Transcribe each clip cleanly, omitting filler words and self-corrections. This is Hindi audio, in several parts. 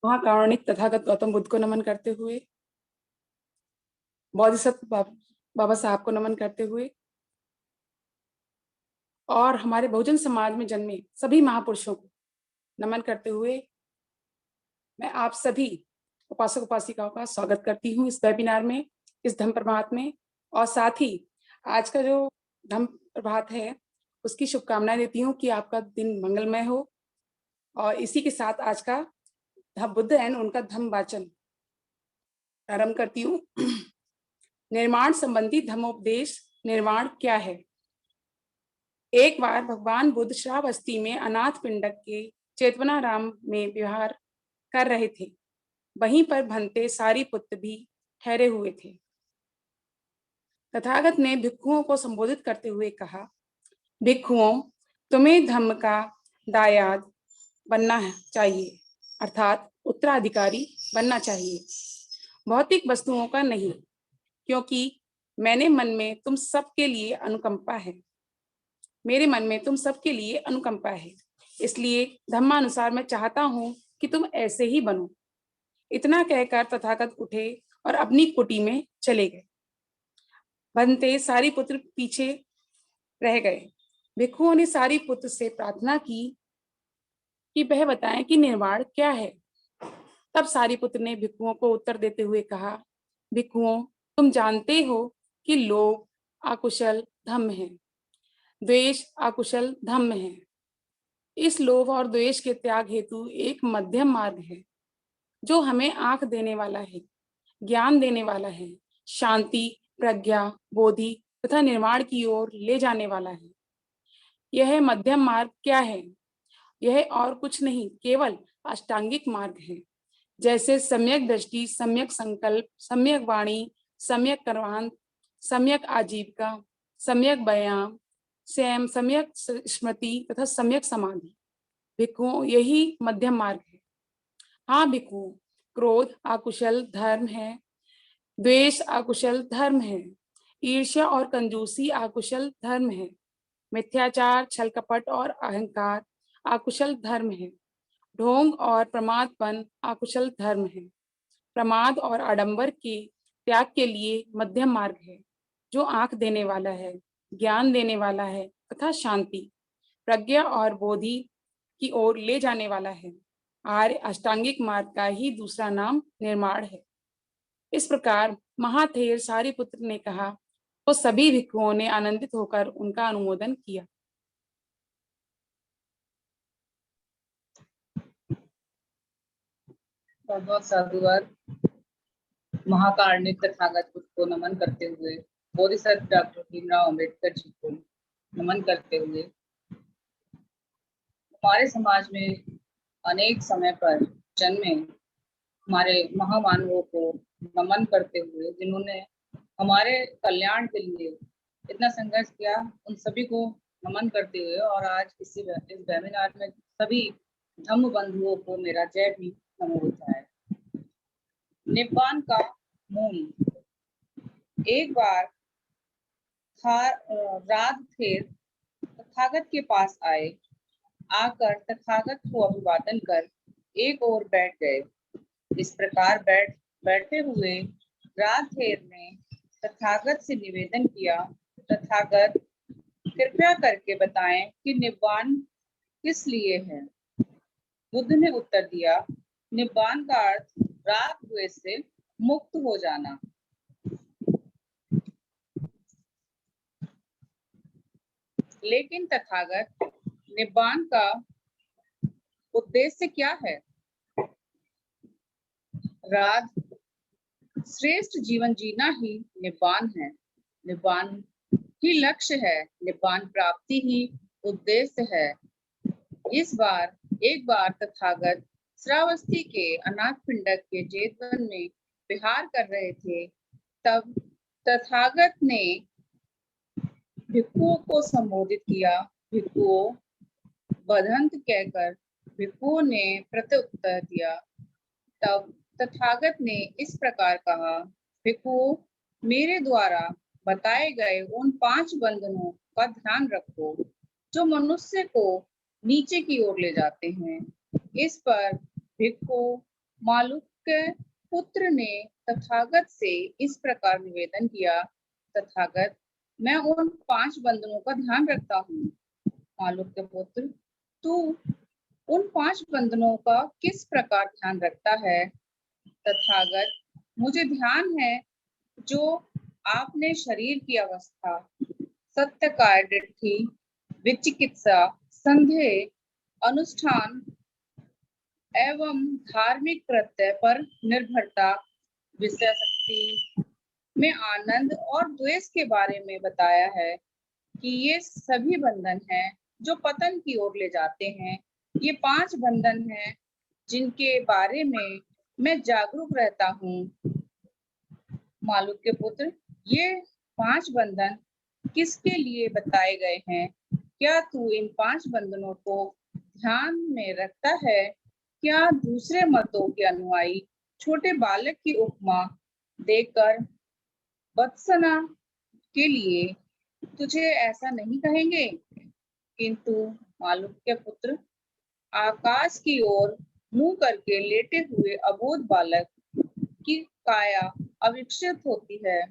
महाकारुणिक तथागत गौतम बुद्ध को नमन करते हुए, बोधिसत्व बाबा साहब को नमन करते हुए और हमारे बहुजन समाज में जन्मे सभी महापुरुषों को नमन करते हुए मैं आप सभी उपासक उपासिकाओं का स्वागत करती हूँ इस वेबिनार में, इस धम्म प्रभात में। और साथ ही आज का जो धम्म प्रभात है उसकी शुभकामनाएं देती हूँ कि आपका दिन मंगलमय हो। और इसी के साथ आज का बुद्ध एंड उनका धम्म वाचन प्रारंभ करती हूँ। निर्माण संबंधी धम्मोपदेश। निर्माण क्या है? एक बार भगवान बुद्ध श्रावस्ती में अनाथ पिंडक के चेतवनाराम में विहार कर रहे थे। वहीं पर भंते सारिपुत्र भी ठहरे हुए थे। तथागत ने भिक्षुओं को संबोधित करते हुए कहा, भिक्षुओं, तुम्हें धम्म का दायाद बनना चाहिए, अर्थात उत्तराधिकारी बनना चाहिए, भौतिक वस्तुओं का नहीं, क्योंकि मेरे मन में तुम सबके लिए अनुकंपा है। इसलिए धम्मानुसार मैं चाहता हूं कि तुम ऐसे ही बनो। इतना कहकर तथागत उठे और अपनी कुटी में चले गए। भंते सारिपुत्र पीछे रह गए। भिक्षुओं ने सारिपुत्र से प्रार्थना की कि वह बताएं कि निर्वाण क्या है। तब सारिपुत्र ने भिक्षुओं को उत्तर देते हुए कहा, भिक्षुओं, तुम जानते हो कि लोभ अकुशल धम्म है, द्वेष अकुशल धम्म है। इस लोभ और द्वेष के त्याग हेतु एक मध्यम मार्ग है जो हमें आंख देने वाला है, ज्ञान देने वाला है, शांति, प्रज्ञा, बोधि तथा निर्वाण की ओर ले जाने वाला है। यह मध्यम मार्ग क्या है? यह और कुछ नहीं, केवल अष्टांगिक मार्ग है। जैसे सम्यक दृष्टि, सम्यक संकल्प, सम्यक वाणी, सम्यक कर्मांत, सम्यक आजीविका, सम्यक व्यायाम, सम्यक स्मृति तथा सम्यक समाधि। भिक्षुओं, यही मध्यम मार्ग है। हाँ भिक्षुओं, क्रोध अकुशल धर्म है, द्वेष अकुशल धर्म है, ईर्ष्या और कंजूसी अकुशल धर्म है, मिथ्याचार, छल कपट और अहंकार अकुशल धर्म है, ढोंग और प्रमादपन अकुशल धर्म है। प्रमाद और आडंबर के त्याग के लिए मध्यम मार्ग है जो आंख देने वाला है, ज्ञान देने वाला है तथा शांति, प्रज्ञा और बोधि की ओर ले जाने वाला है। आर्य अष्टांगिक मार्ग का ही दूसरा नाम निर्माण है। इस प्रकार महाथेर सारिपुत्र ने कहा तो सभी भिक्षुओं ने आनंदित होकर उनका अनुमोदन किया। बहुत बहुत साधुवाद। महाकारुणिक तथागत को नमन करते हुए, बोधिसत्व डॉक्टर भीमराव अम्बेडकर जी को नमन करते हुए, हमारे समाज में अनेक समय पर जन्मे हमारे महामानवों को नमन करते हुए, जिन्होंने हमारे कल्याण के लिए इतना संघर्ष किया, उन सभी को नमन करते हुए और आज इस वेबिनार में सभी धम्म बंधुओं को मेरा जय भी नमो होता है। निब्बान का मूल। एक बार राजथेर तथागत के पास आए। आकर तथागत को अभिवादन कर एक ओर बैठ गए। इस प्रकार बैठे हुए राजथेर ने तथागत से निवेदन किया, तथागत कृपया करके बताएं कि निब्बान किस लिए है। बुद्ध ने उत्तर दिया, निब्बान का अर्थ राग द्वेष से मुक्त हो जाना। लेकिन तथागत, निब्बान का उद्देश्य क्या है? राग श्रेष्ठ जीवन जीना ही निब्बान है, निब्बान ही लक्ष्य है, निब्बान प्राप्ति ही उद्देश्य है। एक बार तथागत श्रावस्ती के अनाथ पिंडक के जेतवन में विहार कर रहे थे। तब तथागत ने भिक्षुओं को संबोधित किया। भिक्षुओं, बदहंत कहकर भिक्षुओं ने प्रत्युत्तर दिया। तब तथागत ने इस प्रकार कहा, भिक्षुओं, मेरे द्वारा बताए गए उन 5 बंधनों का ध्यान रखो जो मनुष्य को नीचे की ओर ले जाते हैं। इस पर भिक्षु मालूक के पुत्र ने तथागत से इस प्रकार निवेदन किया, तथागत, मैं उन 5 बंधनों का ध्यान रखता हूँ। मालूक के पुत्र, तू उन 5 बंधनों का किस प्रकार ध्यान रखता है? तथागत, मुझे ध्यान है जो आपने शरीर की अवस्था, सत्य कार्य, विचिकित्सा, संदेह, अनुष्ठान एवं धार्मिक कृत्य पर निर्भरता, विषय शक्ति में आनंद और द्वेष के बारे में बताया है कि ये सभी बंधन हैं जो पतन की ओर ले जाते हैं। ये 5 बंधन हैं जिनके बारे में मैं जागरूक रहता हूँ। मालूक के पुत्र, ये 5 बंधन किसके लिए बताए गए हैं? क्या तू इन 5 बंधनों को ध्यान में रखता है? क्या दूसरे मतों के अनुयायी छोटे बालक की उपमा देकर बत्सना के लिए तुझे ऐसा नहीं कहेंगे? किंतु मालूक के पुत्र, आकाश की ओर मुंह करके लेटे हुए अबोध बालक की काया अविकसित होती है।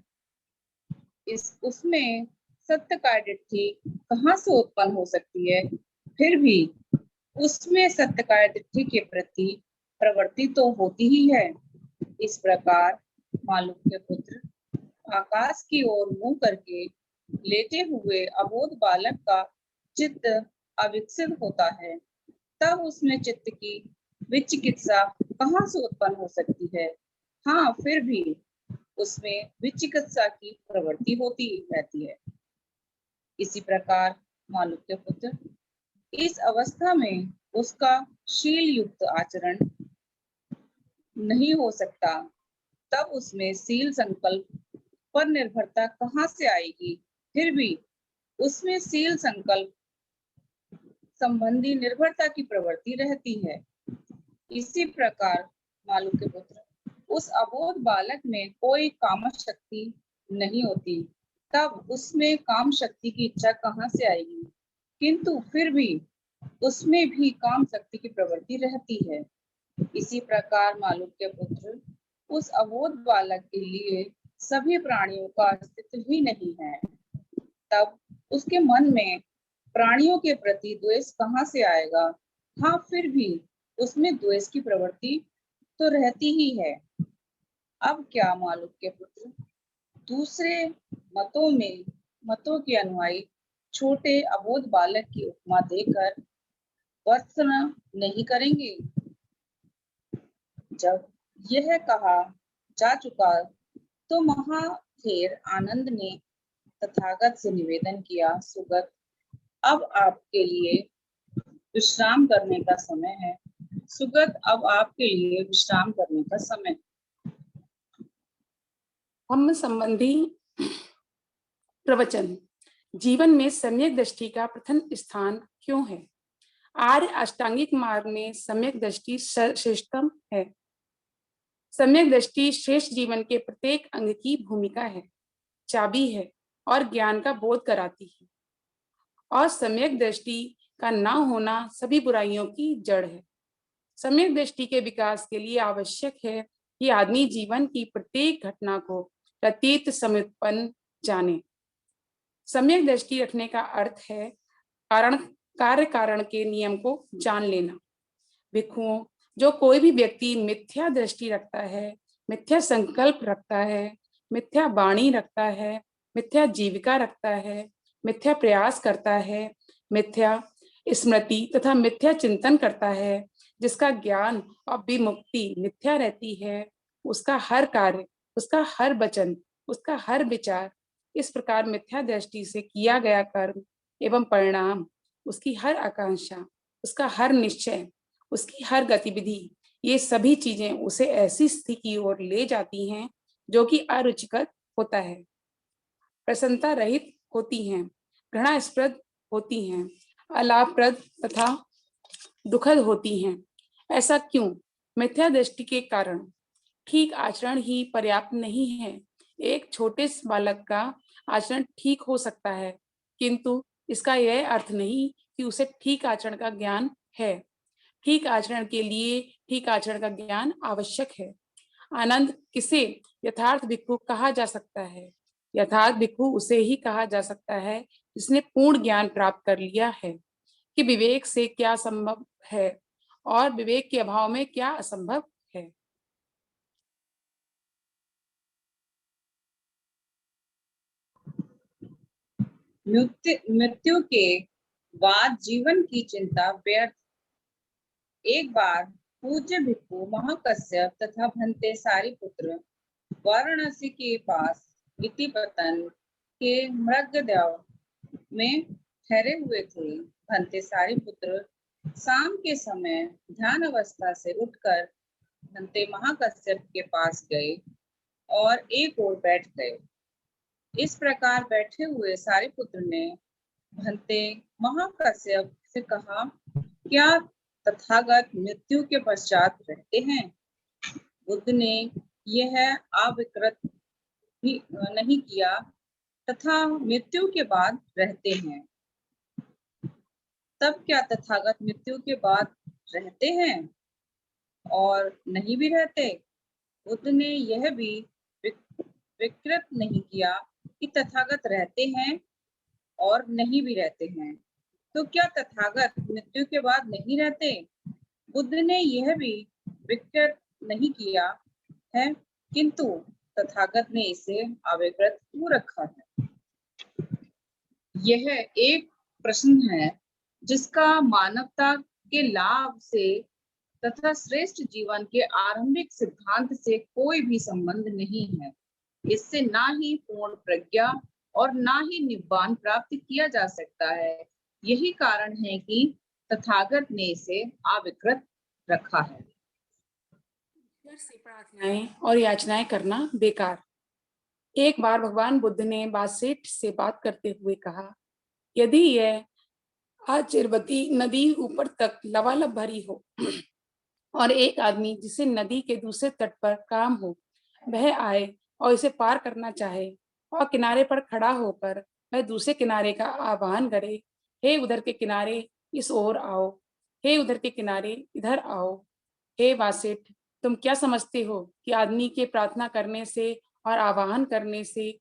उसमें सत्य कार्य कहाँ से उत्पन्न हो सकती है? फिर भी उसमें सत्य कार्य के प्रति प्रवृत्ति तो होती ही है। इस प्रकार मालूक के पुत्र, आकाश की ओर मुंह करके लेटे हुए अबोध बालक का चित्त अविकसित होता है, तब उसमें चित्त की विचिकित्सा कहाँ से उत्पन्न हो सकती है? हाँ, फिर भी उसमें विचिकित्सा की प्रवृत्ति होती रहती है। इसी प्रकार मालूक के पुत्र, इस अवस्था में उसका शील युक्त आचरण नहीं हो सकता, तब उसमें शील संकल्प पर निर्भरता कहाँ से आएगी? फिर भी उसमें शील संकल्प संबंधी निर्भरता की प्रवृत्ति रहती है। इसी प्रकार मालूक के पुत्र, उस अबोध बालक में कोई काम शक्ति नहीं होती, तब उसमें काम शक्ति की इच्छा कहाँ से आएगी? किंतु फिर भी उसमें भी काम शक्ति की प्रवृत्ति रहती है। इसी प्रकार मालूक के पुत्र, उस अबोध बालक के लिए सभी प्राणियों का अस्तित्व ही नहीं है, तब उसके मन में प्राणियों के प्रति द्वेष कहाँ से आएगा? हाँ, फिर भी उसमें द्वेष की प्रवृत्ति तो रहती ही है। अब क्या मालूक के पुत्र, दूसरे मतों के अनुयायी छोटे अबोध बालक की उपमा देकर वर्तना नहीं करेंगे? जब यह कहा जा चुका तो महाथेर आनंद ने तथागत से निवेदन किया, सुगत, अब आपके लिए विश्राम करने का समय है। सुगत, अब आपके लिए विश्राम करने का समय। धम्म संबंधी प्रवचन। जीवन में सम्यक दृष्टि का प्रथम स्थान क्यों है? आर्य अष्टांगिक मार्ग में सम्यक दृष्टि श्रेष्ठतम है। सम्यक दृष्टि श्रेष्ठ जीवन के प्रत्येक अंग की भूमिका है, चाबी है और ज्ञान का बोध कराती है। और सम्यक दृष्टि का ना होना सभी बुराइयों की जड़ है। सम्यक दृष्टि के विकास के लिए आवश्यक है कि आदमी जीवन की प्रत्येक घटना को प्रतीत समुत्पन्न जाने। सम्यक दृष्टि रखने का अर्थ है कार्य कारण के नियम को जान लेना। भिक्षुओं, जो कोई भी व्यक्ति मिथ्या दृष्टि रखता है, मिथ्या संकल्प रखता है, मिथ्या वाणी रखता है, मिथ्या जीविका रखता है, मिथ्या प्रयास करता है, मिथ्या स्मृति तथा मिथ्या चिंतन करता है, जिसका ज्ञान और विमुक्ति मिथ्या रहती है, उसका हर कार्य, उसका हर वचन, उसका हर विचार इस प्रकार मिथ्या दृष्टि से किया गया कर्म एवं परिणाम, उसकी हर आकांक्षा, उसका हर निश्चय, उसकी हर गतिविधि, ये सभी चीजें उसे ऐसी स्थिति की ओर ले जाती हैं जो कि अरुचिकर होता है, प्रसन्नता रहित होती हैं, घृणास्पद होती हैं, अलाभप्रद तथा दुखद होती हैं। ऐसा क्यों? मिथ्या दृष्टि के कारण। ठीक आचरण ही पर्याप्त नहीं है। एक छोटे बालक का आचरण ठीक हो सकता है, किंतु इसका यह अर्थ नहीं कि उसे ठीक आचरण का ज्ञान है। ठीक आचरण के लिए ठीक आचरण का ज्ञान आवश्यक है। आनंद किसे यथार्थ भिक्षु कहा जा सकता है? यथार्थ भिक्षु उसे ही कहा जा सकता है जिसने पूर्ण ज्ञान प्राप्त कर लिया है कि विवेक से क्या संभव है और विवेक के अभाव में क्या असंभव है। मृत्यु के बाद जीवन की चिंता व्यर्थ। एक बार पूज्य भिक्षु महाकश्यप तथा भंते सारिपुत्र वाराणसी के पास इतिपतन के मृगद्याव में ठहरे हुए थे। भंते सारिपुत्र शाम के समय ध्यान अवस्था से उठकर भंते महाकश्यप के पास गए और एक ओर बैठ गए। इस प्रकार बैठे हुए सारिपुत्र ने भंते महाकश्यप से कहा, क्या तथागत मृत्यु के पश्चात रहते हैं? बुद्ध ने यह अविकृत भी नहीं किया तथा मृत्यु के बाद रहते हैं। तब क्या तथागत मृत्यु के बाद रहते हैं और नहीं भी रहते? बुद्ध ने यह भी विकृत नहीं किया कि तथागत रहते हैं और नहीं भी रहते हैं। तो क्या तथागत मृत्यु के बाद नहीं रहते? बुद्ध ने यह भी विकृत नहीं किया है, किंतु तथागत ने इसे अविकृत क्यों रखा है? यह एक प्रश्न है जिसका मानवता के लाभ से तथा श्रेष्ठ जीवन के आरंभिक सिद्धांत से कोई भी संबंध नहीं है। इससे ना ही पूर्ण प्रज्ञा और ना ही निब्बान प्राप्त किया जा सकता है। यही कारण है कि तथागत ने इसे अविकृत रखा है। ईश्वर से प्रार्थनाएं और याचनाएं करना बेकार। एक बार भगवान बुद्ध ने बासेठ से बात करते हुए कहा, यदि यह आचिरवती नदी ऊपर तक लबालब भरी हो और एक आदमी जिसे नदी के दूसरे तट पर काम हो वह आए और इसे पार करना चाहे और किनारे पर खड़ा होकर वह दूसरे किनारे का आह्वान करे, हे उधर के किनारे इस ओर आओ, हे उधर के किनारे इधर आओ। हे वासेठ, तुम क्या समझते हो कि आदमी के प्रार्थना करने से और आह्वान करने से,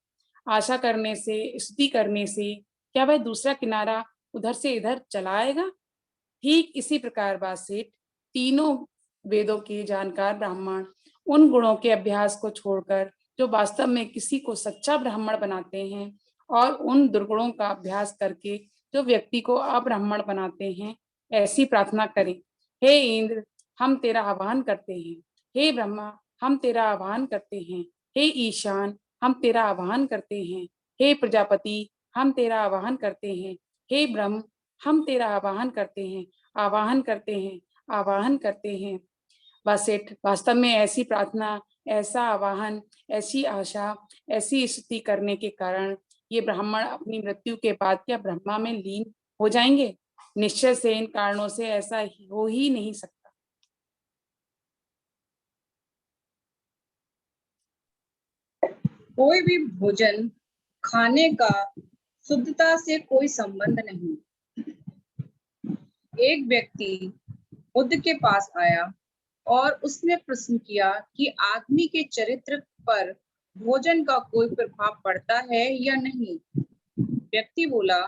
आशा करने से, स्तुति करने से क्या वह दूसरा किनारा उधर से इधर चला आएगा? ठीक इसी प्रकार वासेठ, तीनों वेदों के जानकार ब्राह्मण उन गुणों के अभ्यास को छोड़कर जो वास्तव में किसी को सच्चा ब्राह्मण बनाते हैं और उन दुर्गुणों का अभ्यास करके जो व्यक्ति को अब्राह्मण बनाते हैं, ऐसी प्रार्थना करें। हे इंद्र, हम तेरा आह्वान करते हैं। हे ब्रह्मा, हम तेरा आह्वान करते हैं। हे ईशान, हम तेरा आह्वान करते हैं। हे प्रजापति, हम तेरा आह्वान करते हैं। हे ब्रह्म, हम तेरा आह्वान करते हैं, आवाहन करते हैं, आवाहन करते हैं। वासेठ, वास्तव में ऐसी प्रार्थना, ऐसा आवाहन, ऐसी आशा, ऐसी स्तुति करने के कारण ये ब्राह्मण अपनी मृत्यु के बाद क्या ब्रह्मा में लीन हो जाएंगे? निश्चय से इन कारणों से ऐसा हो ही नहीं सकता। कोई भी भोजन खाने का शुद्धता से कोई संबंध नहीं। एक व्यक्ति बुद्ध के पास आया और उसने प्रश्न किया कि आदमी के चरित्र पर भोजन का कोई प्रभाव पड़ता है या नहीं। व्यक्ति बोला,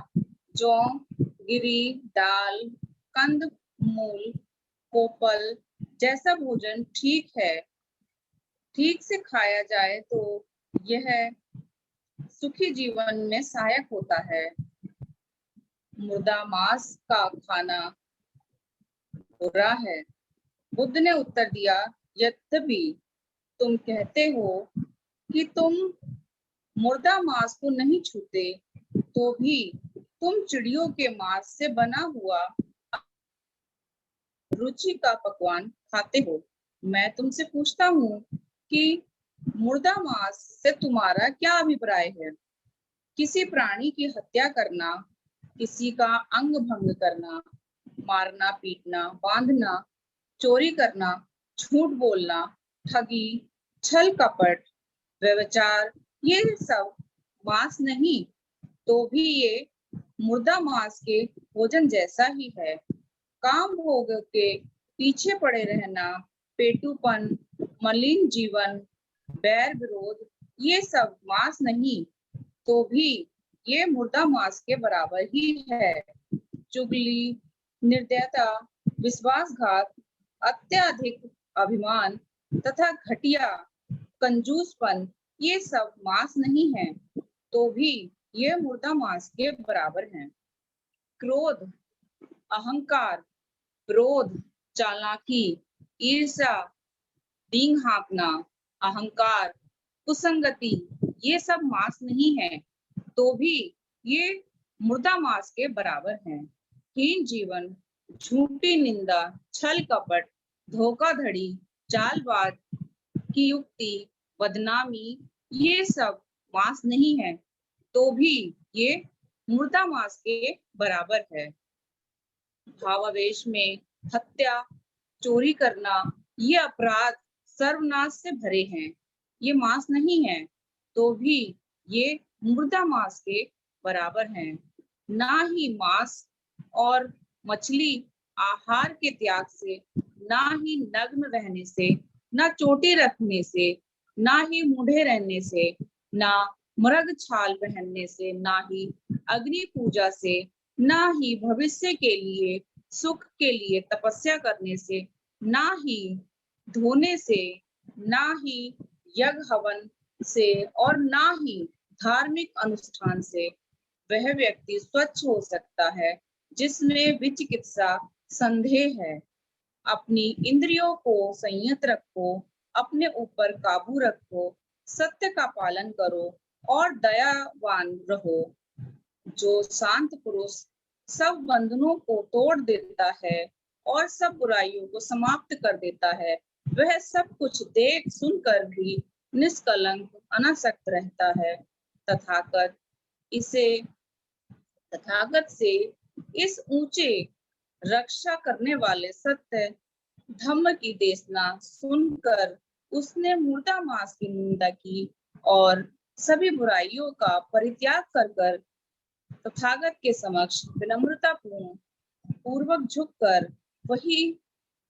जौ, गिरी, दाल, कंद मूल, कोपल जैसा भोजन ठीक है, ठीक से खाया जाए तो यह सुखी जीवन में सहायक होता है। मुर्दा मांस का खाना बुरा है। बुद्ध ने उत्तर दिया, यद्यपि तुम कहते हो कि तुम मुर्दा मांस को नहीं छूते, तो भी तुम चिड़ियों के मांस से बना हुआ रुचि का पकवान खाते हो। मैं तुमसे पूछता हूँ कि मुर्दा मांस से तुम्हारा क्या अभिप्राय है? किसी प्राणी की हत्या करना, किसी का अंग भंग करना, मारना, पीटना, बांधना, चोरी करना, झूठ बोलना, ठगी, छल कपट, व्यभिचार, ये सब मांस नहीं, तो भी ये मुर्दा मांस के भोजन जैसा ही है। काम भोग के पीछे पड़े रहना, पेटूपन, मलिन जीवन, बैर विरोध, ये सब मांस नहीं तो भी ये मुर्दा मांस के बराबर ही है। चुगली, निर्दयता, विश्वासघात, अत्यधिक अभिमान तथा घटिया कंजूसपन, ये सब मांस नहीं है तो भी ये मुर्दा मांस के बराबर हैं। क्रोध, अहंकार, क्रोध, चालाकी, ईर्ष्या, डींग हाँकना, अहंकार, कुसंगति, ये सब मांस नहीं है तो भी ये मुर्दा मांस के बराबर हैं। हीन जीवन, झूठी निंदा, छल कपट, धोखाधड़ी, चालबाज की युक्ति, बदनामी, ये सब मांस नहीं है तो भी ये मुर्दा मांस के बराबर है। भावावेश में हत्या, चोरी करना, ये अपराध सर्वनाश से भरे हैं। ये मांस नहीं है तो भी ये मुर्दा मांस के बराबर हैं। ना ही मांस और मछली आहार के त्याग से, ना ही नग्न रहने से, ना चोटी रखने से, ना ही मूढ़े रहने से, ना मृग छाल पहनने से, ना ही अग्नि पूजा से, ना ही भविष्य के लिए सुख के लिए तपस्या करने से, ना ही धोने से, ना ही यज्ञ हवन से और ना ही धार्मिक अनुष्ठान से वह व्यक्ति स्वच्छ हो सकता है जिसमें विचिकित्सा संदेह है। अपनी इंद्रियों को संयत रखो, अपने ऊपर काबू रखो, सत्य का पालन करो और दयावान रहो। जो शांत पुरुष सब बंधनों को तोड़ देता है और सब बुराइयों को समाप्त कर देता है, वह सब कुछ देख सुनकर भी निष्कलंक अनासक्त रहता है। तथागत से इस ऊंचे रक्षा करने वाले सत्य धम्म की देशना सुनकर उसने मुर्दा मांस की निंदा की और सभी बुराइयों का परित्याग कर तथागत के समक्ष विनम्रता पूर्वक झुककर वही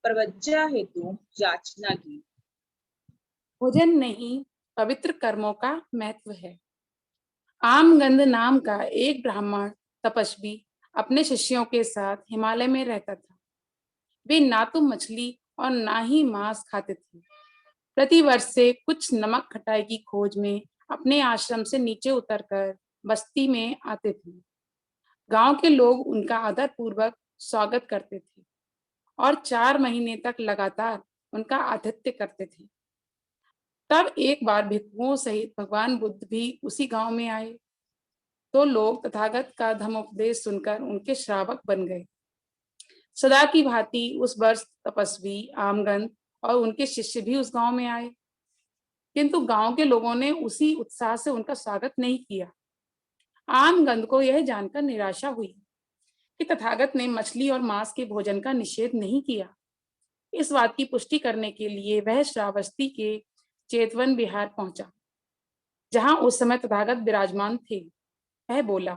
प्रवज्जा हेतु याचना की। भोजन नहीं, पवित्र कर्मों का महत्व है। आमगंध नाम का एक ब्राह्मण तपस्वी अपने शिष्यों के साथ हिमालय में रहता था। वे ना तो मछली और ना ही मांस खाते थे। प्रतिवर्ष से कुछ नमक खटाई की खोज में अपने आश्रम से नीचे उतरकर बस्ती में आते थे। गांव के लोग उनका आदर पूर्वक स्वागत करते थे और 4 महीने तक लगातार उनका आतिथ्य करते थे। तब एक बार भिक्षुओं सहित भगवान बुद्ध भी उसी गांव में आए तो लोग तथागत का धम्मोपदेश सुनकर उनके श्रावक बन गए। सदा की भांति उस वर्ष तपस्वी आमगंध और उनके शिष्य भी उस गांव में आए, किंतु गांव के लोगों ने उसी उत्साह से उनका स्वागत नहीं किया। आमगंध को यह जानकर निराशा हुई कि तथागत ने मछली और मांस के भोजन का निषेध नहीं किया। इस बात की पुष्टि करने के लिए वह श्रावस्ती के चेतवन विहार पहुंचा, जहां उस समय तथागत विराजमान थे। वह बोला,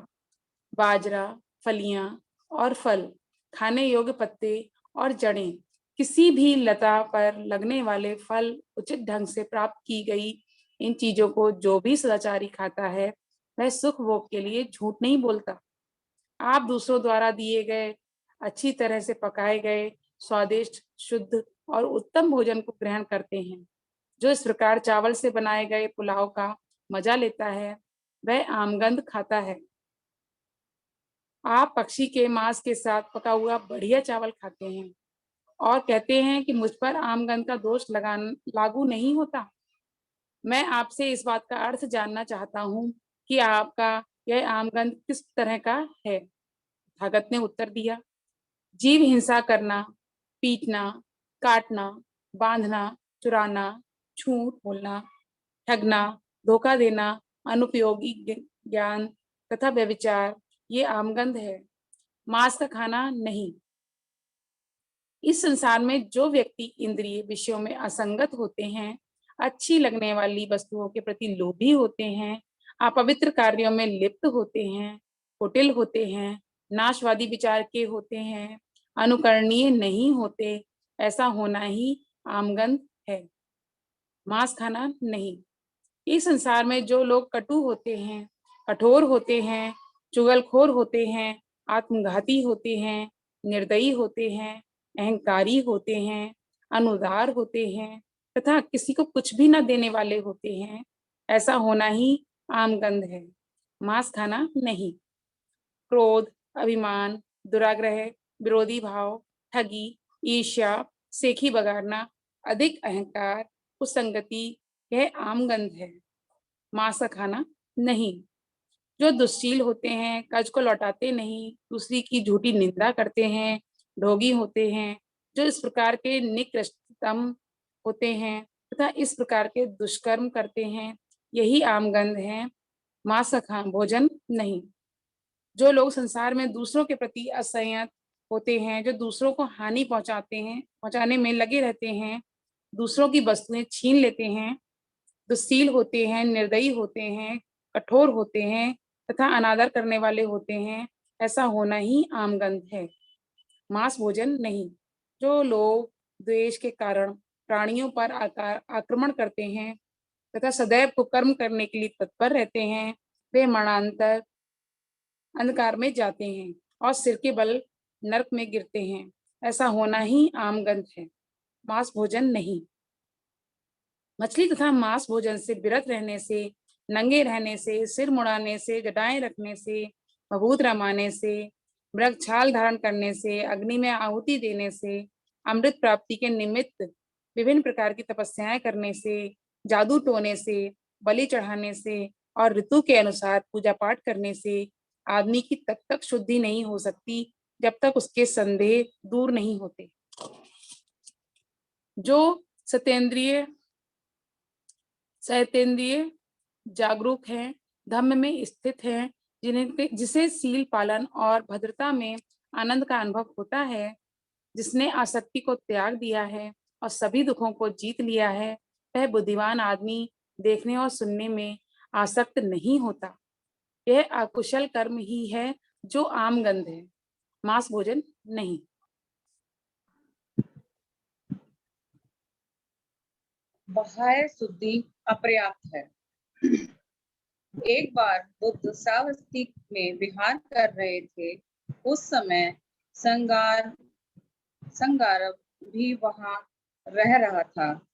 बाजरा, फलियां और फल, खाने योग्य पत्ते और जड़ें, किसी भी लता पर लगने वाले फल उचित ढंग से प्राप्त की गई इन चीजों को जो भी सदाचारी खाता है वह सुख भोग के लिए झूठ नहीं बोलता। आप दूसरों द्वारा दिए गए अच्छी तरह से पकाए गए स्वादिष्ट, शुद्ध और उत्तम भोजन को ग्रहण करते हैं। जो इस प्रकार चावल से बनाए गए पुलाव का मजा लेता है वह आमगंध खाता है। आप पक्षी के मांस के साथ पका हुआ बढ़िया चावल खाते हैं और कहते हैं कि मुझ पर आमगंध का दोष लागू नहीं होता। मैं आपसे इस बात का अर्थ जानना चाहता हूँ कि आपका यह आमगंध किस तरह का है। भगत ने उत्तर दिया, जीव हिंसा करना, पीटना, काटना, बांधना, चुराना, झूठ बोलना, ठगना, धोखा देना, अनुपयोगी ज्ञान तथा व्यभिचार, ये आमगंध है, मांस का खाना नहीं। इस संसार में जो व्यक्ति इंद्रिय विषयों में असंगत होते हैं, अच्छी लगने वाली वस्तुओं के प्रति लोभी होते हैं, अपवित्र कार्यों में लिप्त होते हैं, कुटिल होते हैं, नाशवादी विचार के होते हैं, अनुकरणीय नहीं होते, ऐसा होना ही आमगंध है। मांस खाना नहीं। इस संसार में जो लोग कटु होते हैं, कठोर होते हैं, चुगलखोर होते हैं, आत्मघाती होते हैं, निर्दयी होते हैं, अहंकारी होते हैं, अनुदार होते हैं तथा किसी को कुछ भी न देने वाले होते हैं, ऐसा होना ही आमगंध है। मांस खाना नहीं। क्रोध, अभिमान, दुराग्रह, विरोधी भाव, ठगी, ईर्ष्या, सेखी बगाड़ना, अधिक अहंकार, कुसंगति, यह आमगंध है। मांस का खाना नहीं। जो दुश्शील होते हैं, कर्ज को लौटाते नहीं, दूसरी की झूठी निंदा करते हैं, ढोंगी होते हैं, जो इस प्रकार के निकृष्टतम होते हैं तथा इस प्रकार के दुष्कर्म करते हैं, यही आमगंध है। मांस का भोजन नहीं। जो लोग संसार में दूसरों के प्रति असंयत होते हैं, जो दूसरों को हानि पहुंचाने में लगे रहते हैं, दूसरों की वस्तुएं छीन लेते हैं, दुश्शील होते हैं, निर्दयी होते हैं, कठोर होते हैं तथा अनादर करने वाले होते हैं, ऐसा होना ही आमगंध है। मांस भोजन नहीं। जो लोग द्वेष के कारण प्राणियों पर आक्रमण करते हैं तथा सदैव कुकर्म करने के लिए तत्पर रहते हैं, वे मरणांतर अंधकार में जाते हैं और सिर के बल नरक में गिरते हैं। ऐसा होना ही आमगंध है। मांस भोजन नहीं। मछली तथा मांस भोजन से विरत रहने से, नंगे रहने से, सिर मुड़ाने से, जटाएं रखने से, भभूत रमाने से, मृग छाल धारण करने से, अग्नि में आहुति देने से, अमृत प्राप्ति के निमित्त विभिन्न प्रकार की तपस्याएं करने से, जादू टोने से, बलि चढ़ाने से और ऋतु के अनुसार पूजा पाठ करने से आदमी की तब तक शुद्धि नहीं हो सकती जब तक उसके संदेह दूर नहीं होते। जो सतेंद्रिय सहतेंद्रिय जागरूक हैं, धम्म में स्थित हैं, जिसे शील पालन और भद्रता में आनंद का अनुभव होता है, जिसने आसक्ति को त्याग दिया है और सभी दुखों को जीत लिया है, वह बुद्धिमान आदमी देखने और सुनने में आसक्त नहीं होता। यह अकुशल कर्म ही है जो आमगंध है। मांस भोजन नहीं। बाह्य शुद्धि अपर्याप्त है। एक बार बुद्ध श्रावस्ती में विहार कर रहे थे। उस समय संगारव भी वहां रह रहा था।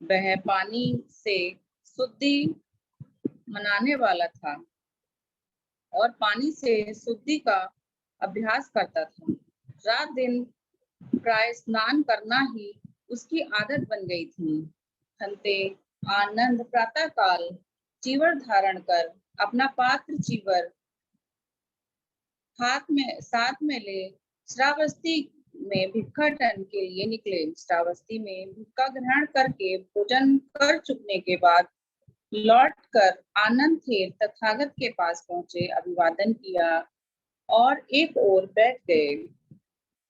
वह पानी से शुद्धि मनाने वाला था और पानी से शुद्धि का अभ्यास करता था। रात दिन प्राय स्नान करना ही उसकी आदत बन गई थी। हंते आनंद प्रातः काल चीवर धारण कर अपना पात्र चीवर साथ में ले श्रावस्ती में भिक्षाटन के लिए निकले। श्रावस्ती में भिक्षा ग्रहण करके भोजन कर चुकने के बाद लौटकर आनंद थेर तथागत के पास पहुंचे, अभिवादन किया और एक ओर बैठ गए।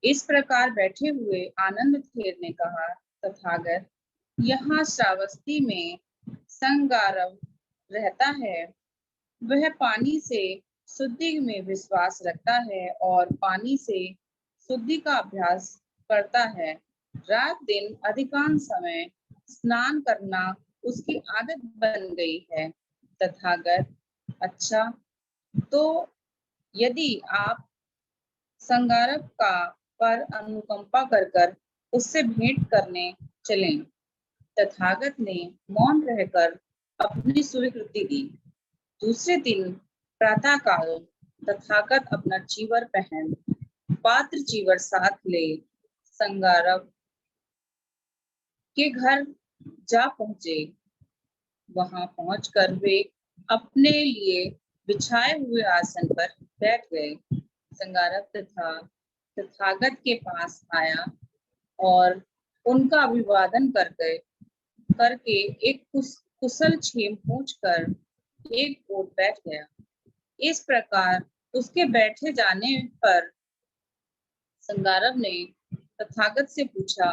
इस प्रकार बैठे हुए आनंद थेर ने कहा, तथागत, यहाँ श्रावस्ती में संगारव रहता है। वह पानी से शुद्धि में विश्वास रखता है और पानी से शुद्धि का अभ्यास करता है। रात दिन अधिकांश समय स्नान करना उसकी आदत बन गई है। तथागत, अच्छा, तो यदि आप संगारव का पर अनुकंपा कर उससे भेंट करने चलें। तथागत ने मौन रहकर अपनी स्वीकृति दी। दूसरे दिन प्रातः काल तथागत अपना चीवर पहन पात्र चीवर साथ ले संगारव के घर जा पहुंचे। वहां पहुंचकर वे अपने लिए बिछाए हुए आसन पर बैठ गए। संगारव तथागत के पास आया और उनका अभिवादन करके एक कुशल क्षेम पूछकर एक ओर बैठ गया। इस प्रकार उसके बैठे जाने पर संगारव ने तथागत से पूछा,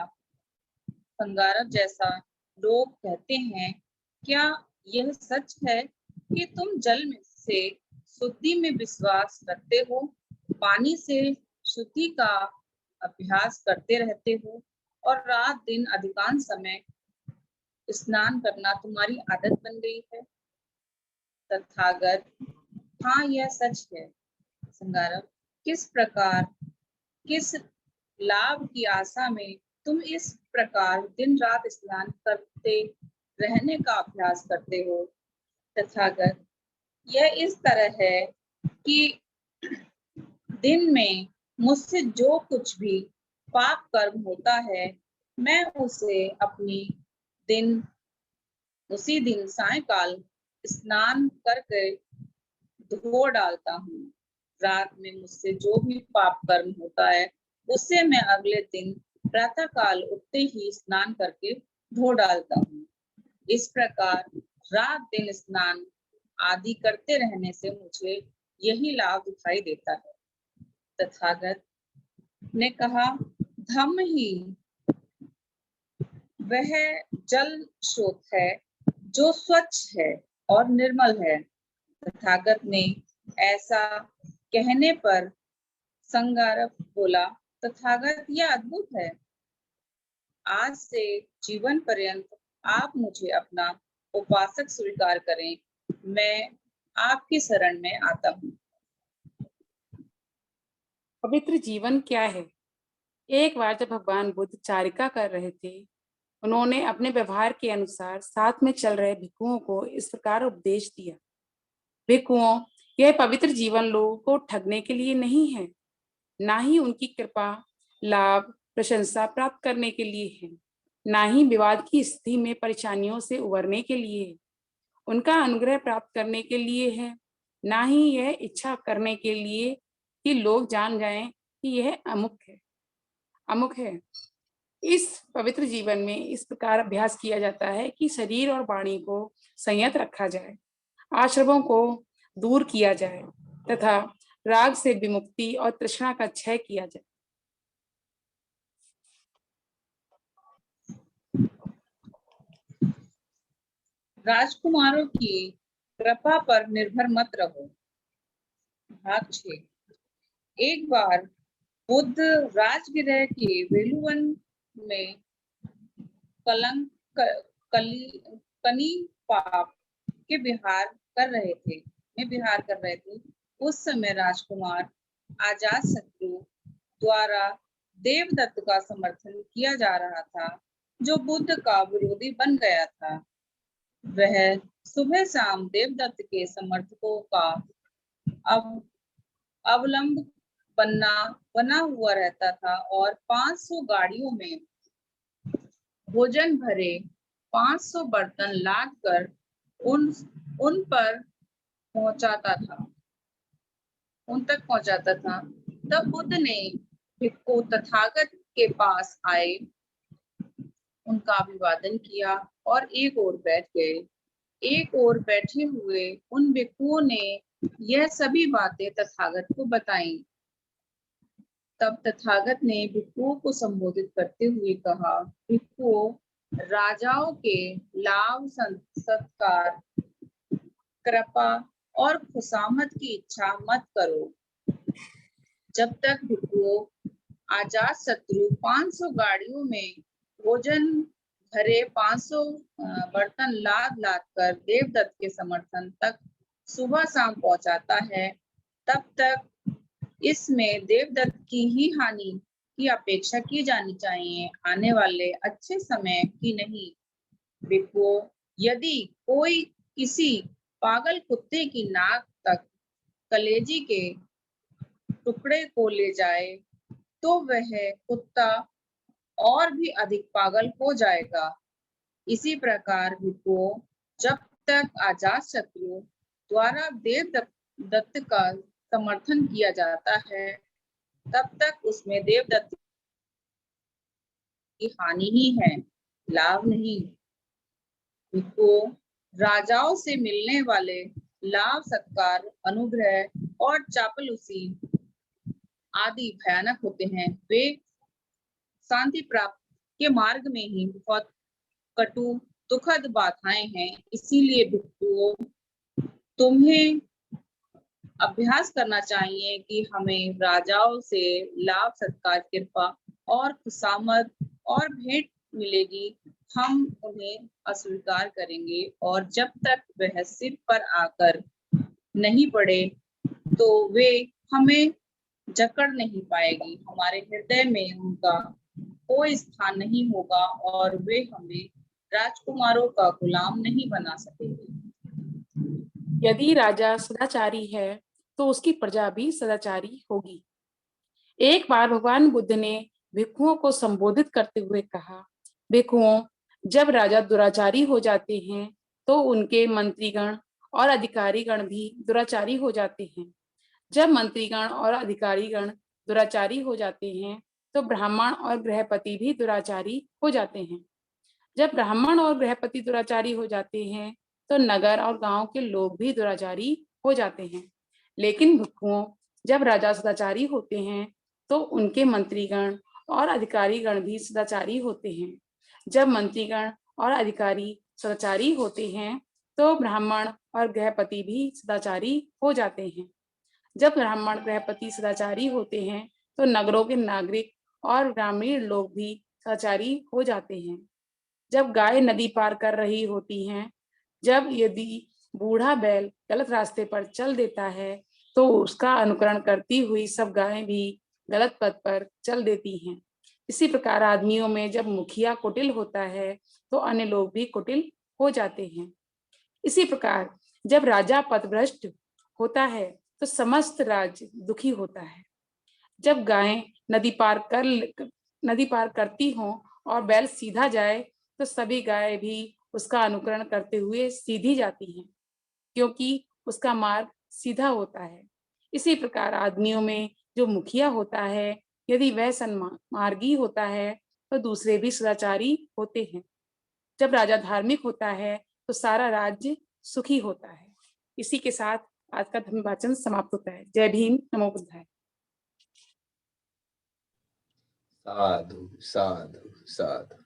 संगारव जैसा लोग कहते हैं, क्या यह सच है कि तुम जल में से शुद्धि में विश्वास रखते हो, पानी से शुद्धि का अभ्यास करते रहते हो और रात दिन अधिकांश समय स्नान करना तुम्हारी आदत बन गई है। तथागत: हाँ, यह सच है। संगारक: किस प्रकार, किस लाभ की आशा में तुम इस प्रकार दिन रात स्नान करते रहने का अभ्यास करते हो? तथागत: यह इस तरह है कि दिन में मुझसे जो कुछ भी पाप कर्म होता है, मैं उसे उसी दिन सायंकाल स्नान करके धो डालता हूँ। रात में मुझसे जो भी पाप कर्म होता है, उससे मैं अगले दिन प्रातः काल उठते ही स्नान करके धो डालता हूँ। इस प्रकार रात दिन स्नान आदि करते रहने से मुझे यही लाभ दिखाई देता है। तथागत ने कहा, धम्म ही वह जल स्रोत है जो स्वच्छ है और निर्मल है। तथागत ने ऐसा कहने पर संगारक बोला, तथागत, यह अद्भुत है। आज से जीवन पर्यंत आप मुझे अपना उपासक स्वीकार करें। मैं आपकी शरण में आता हूँ। पवित्र जीवन क्या है? एक बार जब भगवान बुद्ध चारिका कर रहे थे, उन्होंने अपने व्यवहार के अनुसार साथ में चल रहे भिक्षुओं को इस प्रकार उपदेश दिया। भिक्षुओं, यह पवित्र जीवन लोगों को ठगने के लिए नहीं है, ना ही उनकी कृपा, लाभ, प्रशंसा प्राप्त करने के लिए है, ना ही विवाद की स्थिति में परेशानियों से उबरने के लिए, उनका अनुग्रह प्राप्त करने के लिए है, ना ही यह इच्छा करने के लिए कि लोग जान जाएं कि यह अमुक है। इस पवित्र जीवन में इस प्रकार अभ्यास किया जाता है कि शरीर और वाणी को संयत रखा जाए, आश्रमों को दूर किया जाए तथा राग से विमुक्ति और तृष्णा का क्षय किया जाए। राजकुमारों की कृपा पर निर्भर मत रहो। भाग 6। एक बार बुद्ध राजगृह के वेलुवन में कनीपाप के विहार कर रहे थे। उस समय राजकुमार अजातशत्रु द्वारा देवदत्त का समर्थन किया जा रहा था, जो बुद्ध का विरोधी बन गया था। वह सुबह शाम देवदत्त के समर्थकों का अवलंब बना हुआ रहता था और 500 गाड़ियों में भोजन भरे 500 बर्तन लाद कर उन तक पहुंचाता था। तब बुद्ध ने भिक्षु तथागत के पास आए, उनका अभिवादन किया और एक ओर बैठ गए। एक ओर बैठे हुए उन भिक्षुओं ने यह सभी बातें तथागत को बताई। तब तथागत ने भिक्षुओं को संबोधित करते हुए कहा, भिक्षुओं, राजाओं के लाभ, सत्कार, कृपा और खुशामद की इच्छा मत करो। जब तक भिक्षुओं अजातशत्रु 500 गाड़ियों में भोजन भरे 500 बर्तन लाद कर देवदत्त के समर्थन तक सुबह शाम पहुंचाता है, तब तक इसमें देवदत्त की ही हानि की अपेक्षा की जानी चाहिए, आने वाले अच्छे समय की नहीं। भिक्षुओं, यदि कोई किसी पागल कुत्ते की नाक तक कलेजी के टुकड़े को ले जाए, तो वह कुत्ता और भी अधिक पागल हो जाएगा। इसी प्रकार भिक्षुओं, जब तक अजातशत्रु द्वारा देवदत्त का समर्थन किया जाता है, तब तक उसमें देवदत्त की हानि ही है, लाभ नहीं। भिक्षुओं, राजाओं से मिलने वाले लाभ, सत्कार, अनुग्रह और चापलूसी आदि भयानक होते हैं। वे शांति प्राप्त के मार्ग में ही बहुत कटु दुखद बाधाएं हैं। इसीलिए भिक्षुओं, तुम्हें अभ्यास करना चाहिए कि हमें राजाओं से लाभ, सत्कार, कृपा और खुशामद और भेंट मिलेगी हम उन्हें अस्वीकार करेंगे, और जब तक वह सिर पर आकर नहीं पड़े तो वे हमें जकड़ नहीं पाएगी। हमारे हृदय में उनका कोई स्थान नहीं होगा और वे हमें राजकुमारों का गुलाम नहीं बना सकेंगे। यदि राजा सदाचारी है तो उसकी प्रजा भी सदाचारी होगी। एक बार भगवान बुद्ध ने भिक्षुओं को संबोधित करते हुए कहा, भिक्षुओं, जब राजा दुराचारी हो जाते हैं तो उनके मंत्रीगण और अधिकारीगण भी दुराचारी हो जाते हैं। जब मंत्रीगण और अधिकारीगण दुराचारी हो जाते हैं तो ब्राह्मण और गृहपति भी दुराचारी हो जाते हैं। जब ब्राह्मण और गृहपति दुराचारी हो जाते हैं तो नगर और गांव के लोग भी दुराचारी हो जाते हैं। लेकिन भिक्षुओं, जब राजा सदाचारी होते हैं तो उनके मंत्रीगण और अधिकारीगण भी सदाचारी होते हैं। जब मंत्रीगण और अधिकारी सदाचारी होते हैं तो ब्राह्मण और गृहपति भी सदाचारी हो जाते हैं। जब ब्राह्मण गृहपति सदाचारी होते हैं तो नगरों के नागरिक और ग्रामीण लोग भी सदाचारी हो जाते हैं। जब गाय नदी पार कर रही होती हैं, जब यदि बूढ़ा बैल गलत रास्ते पर चल देता है तो उसका अनुकरण करती हुई सब गायें भी गलत पथ पर चल देती हैं। इसी प्रकार आदमियों में जब मुखिया कुटिल होता है तो अन्य लोग भी कुटिल हो जाते हैं। इसी प्रकार जब राजा पथभ्रष्ट होता है तो समस्त राज्य दुखी होता है। जब गायें नदी पार करती हों और बैल सीधा जाए तो सभी गायें भी उसका अनुकरण करते हुए सीधी जाती हैं, क्योंकि उसका मार्ग सीधा होता है। इसी प्रकार आदमियों में जो मुखिया होता है, यदि वह सन्मार्गी होता है तो दूसरे भी सदाचारी होते हैं। जब राजा धार्मिक होता है तो सारा राज्य सुखी होता है। इसी के साथ आज का धर्म वाचन समाप्त होता है। जय भीम, नमो बुद्धाय। साधु साधु साधु।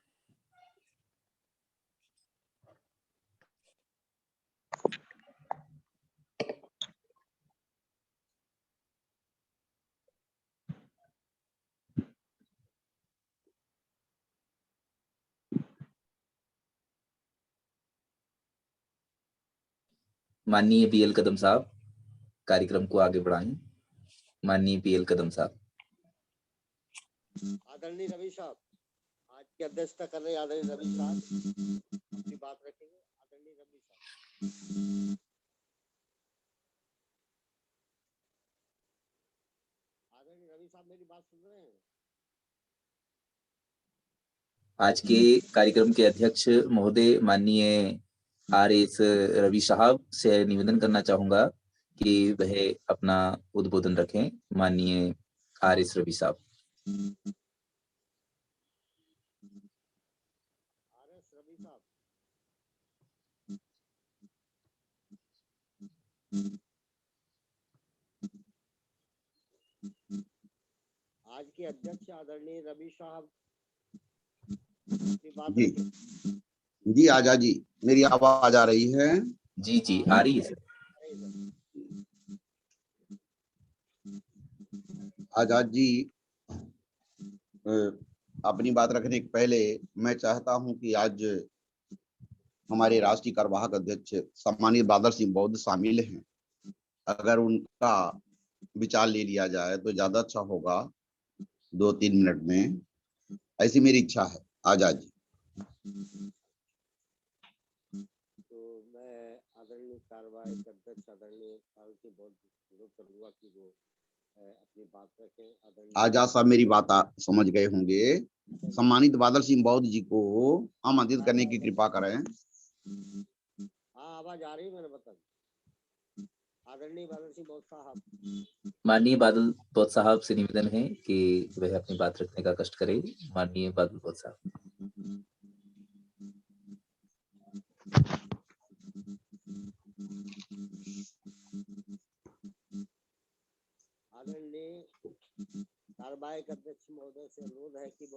माननीय बीएल कदम साहब कार्यक्रम को आगे बढ़ाएं। माननीय बीएल कदम साहब। आदरणीय रवि साहब आज की अध्यक्षता कर रहे आदरणीय रवि साहब अपनी बात रखेंगे। आदरणीय रवि साहब। आदरणीय रवि साहब मेरी बात सुन रहे हैं? आज के कार्यक्रम के अध्यक्ष महोदय माननीय आर.एस. रवि साहब से निवेदन करना चाहूंगा कि वह अपना उद्बोधन रखें। माननीय आर.एस. रवि साहब। आर.एस. रवि साहब। आज के अध्यक्ष आदरणीय रवि साहब जी जी आजाद जी, मेरी आवाज आ रही है? जी जी आ रही है। आजाद जी, अपनी बात रखने के पहले मैं चाहता हूं कि आज हमारे राष्ट्रीय कार्यवाहक अध्यक्ष सम्मानित बादल सिंह बौद्ध शामिल हैं। अगर उनका विचार ले लिया जाए तो ज्यादा अच्छा होगा, 2-3 मिनट में, ऐसी मेरी इच्छा है। आजाद जी। तो मैं आदरणीय कार्यवाही अध्यक्ष आदरणीय बादल सिंह बौद्ध अनुरोध करूंगा कि वो अपनी बात रखें। आजाद साहब मेरी बात समझ गए होंगे। सम्मानित बादल सिंह बौद्ध जी को आमंत्रित करने की कृपा करें। हाँ, आवाज आ रही है, मैंने बता। आदरणीय बादल सिंह बौद्ध साहब। माननीय बादल बौद्ध साहब से निवेदन है कि वह अपनी बात रखने का कष्ट करें। माननीय बादल बौद्ध साहब। आदरणीय कार्यवाहक अध्यक्ष महोदय से अनुरोध है कि वो